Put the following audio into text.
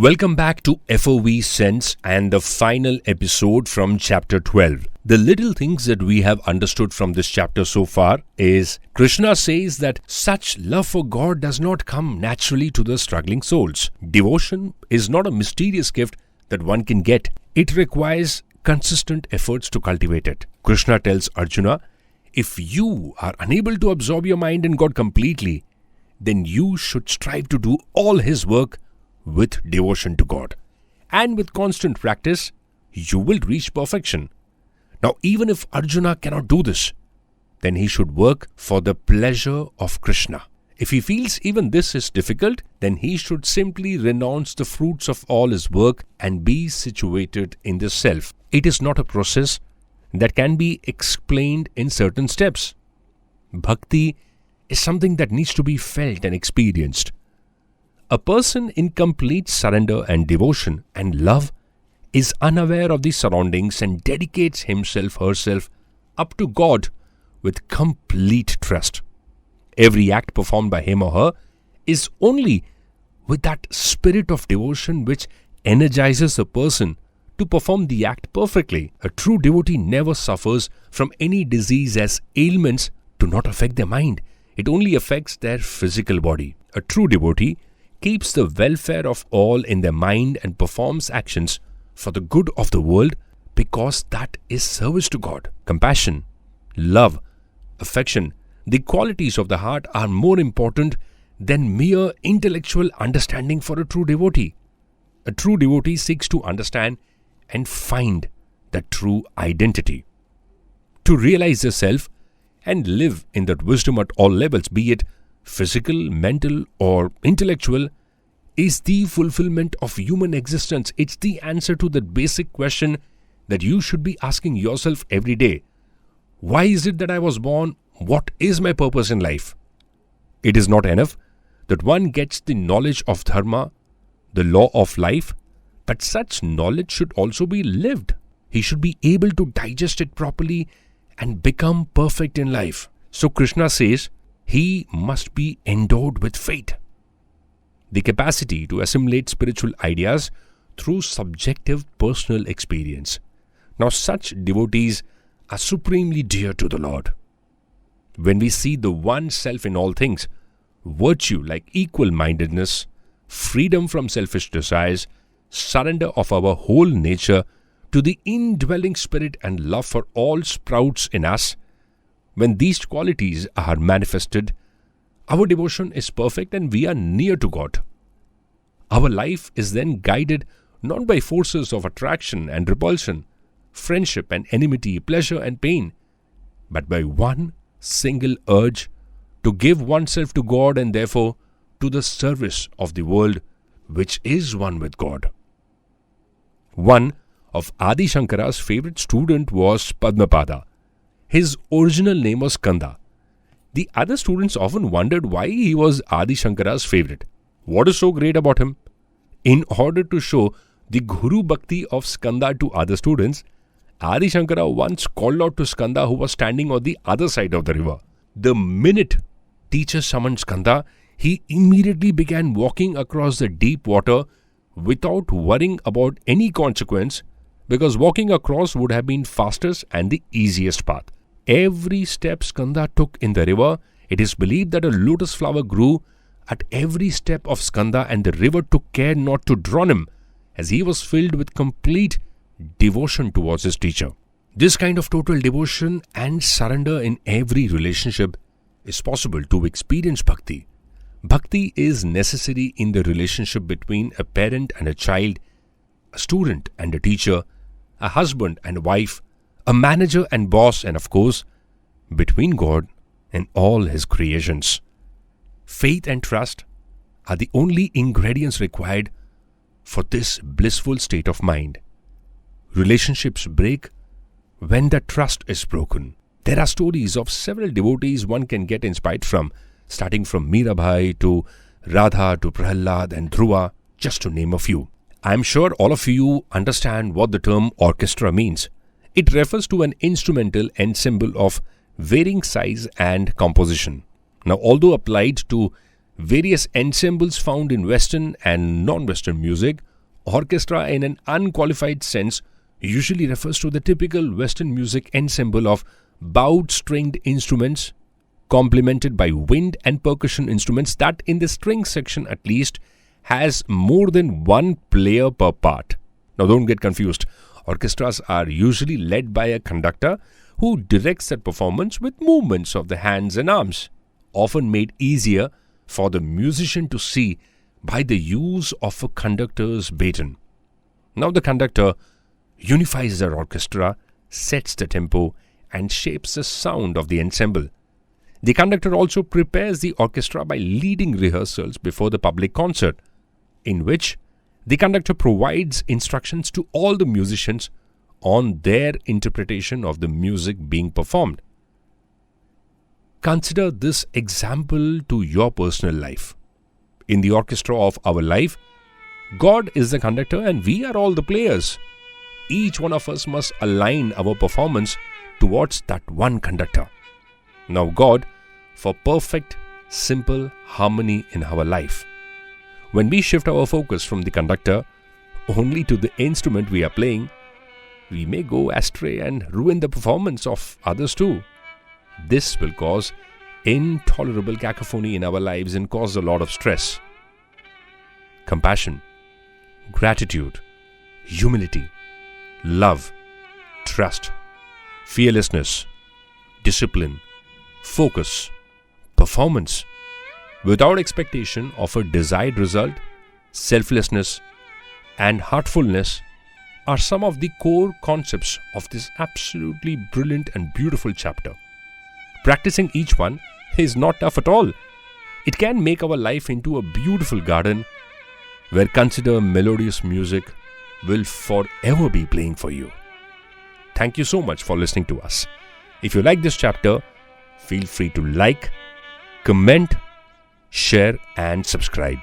Welcome back to FOV Sense and the final episode from chapter 12. The little things that we have understood from this chapter so far is Krishna says that such love for God does not come naturally to the struggling souls. Devotion is not a mysterious gift that one can get. It requires consistent efforts to cultivate it. Krishna tells Arjuna, if you are unable to absorb your mind in God completely, then you should strive to do all His work with devotion to God. And with constant practice, you will reach perfection. Now, even if Arjuna cannot do this, then he should work for the pleasure of Krishna. If he feels even this is difficult, then he should simply renounce the fruits of all his work and be situated in the self. It is not a process that can be explained in certain steps. Bhakti is something that needs to be felt and experienced. A person in complete surrender and devotion and love is unaware of the surroundings and dedicates herself up to God with complete trust. Every act performed by him or her is only with that spirit of devotion which energizes a person to perform the act perfectly. A true devotee never suffers from any disease, as ailments do not affect their mind. It only affects their physical body. A true devotee keeps the welfare of all in their mind and performs actions for the good of the world because that is service to God. Compassion, love, affection, the qualities of the heart are more important than mere intellectual understanding for a true devotee. A true devotee seeks to understand and find that true identity. To realize the self and live in that wisdom at all levels, be it physical, mental, or intellectual, is the fulfillment of human existence. It's the answer to that basic question that you should be asking yourself every day. Why is it that I was born? What is my purpose in life? It is not enough that one gets the knowledge of dharma, the law of life, but such knowledge should also be lived. He should be able to digest it properly and become perfect in life. So Krishna says, he must be endowed with faith, the capacity to assimilate spiritual ideas through subjective personal experience. Now, such devotees are supremely dear to the Lord. When we see the one self in all things, virtue like equal-mindedness, freedom from selfish desires, surrender of our whole nature to the indwelling spirit and love for all sprouts in us, when these qualities are manifested, our devotion is perfect and we are near to God. Our life is then guided not by forces of attraction and repulsion, friendship and enmity, pleasure and pain, but by one single urge to give oneself to God and therefore to the service of the world which is one with God. One of Adi Shankara's favorite student was Padmapada. His original name was Kanda. The other students often wondered why he was Adi Shankara's favorite. What is so great about him? In order to show the Guru Bhakti of Skanda to other students, Adi Shankara once called out to Skanda, who was standing on the other side of the river. The minute teacher summoned Skanda, he immediately began walking across the deep water without worrying about any consequence, because walking across would have been fastest and the easiest path. Every step Skanda took in the river, it is believed that a lotus flower grew at every step of Skanda, and the river took care not to drown him, as he was filled with complete devotion towards his teacher. This kind of total devotion and surrender in every relationship is possible to experience Bhakti. Bhakti is necessary in the relationship between a parent and a child, a student and a teacher, a husband and a wife, a manager and boss, and of course, between God and all His creations. Faith and trust are the only ingredients required for this blissful state of mind. Relationships break when the trust is broken. There are stories of several devotees one can get inspired from, starting from Mirabai to Radha to Prahlad and Dhruva, just to name a few. I am sure all of you understand what the term orchestra means. It refers to an instrumental ensemble of varying size and composition. Now, although applied to various ensembles found in Western and non-Western music, Orchestra, in an unqualified sense, usually refers to the typical Western music ensemble of bowed stringed instruments, complemented by wind and percussion instruments that, in the string section at least, has more than one player per part. Now, don't get confused. Orchestras are usually led by a conductor who directs that performance with movements of the hands and arms, often made easier for the musician to see by the use of a conductor's baton. Now, the conductor unifies the orchestra, sets the tempo, and shapes the sound of the ensemble. The conductor also prepares the orchestra by leading rehearsals before the public concert, in which the conductor provides instructions to all the musicians on their interpretation of the music being performed. Consider this example to your personal life. In the orchestra of our life, God is the conductor and we are all the players. Each one of us must align our performance towards that one conductor. Now, God, for perfect, simple harmony in our life. When we shift our focus from the conductor only to the instrument we are playing, we may go astray and ruin the performance of others too. This will cause intolerable cacophony in our lives and cause a lot of stress. Compassion, gratitude, humility, love, trust, fearlessness, discipline, focus, performance, without expectation of a desired result, selflessness, and heartfulness are some of the core concepts of this absolutely brilliant and beautiful chapter. Practicing each one is not tough at all. It can make our life into a beautiful garden where consider melodious music will forever be playing for you. Thank you so much for listening to us. If you like this chapter, feel free to like, comment, share and subscribe.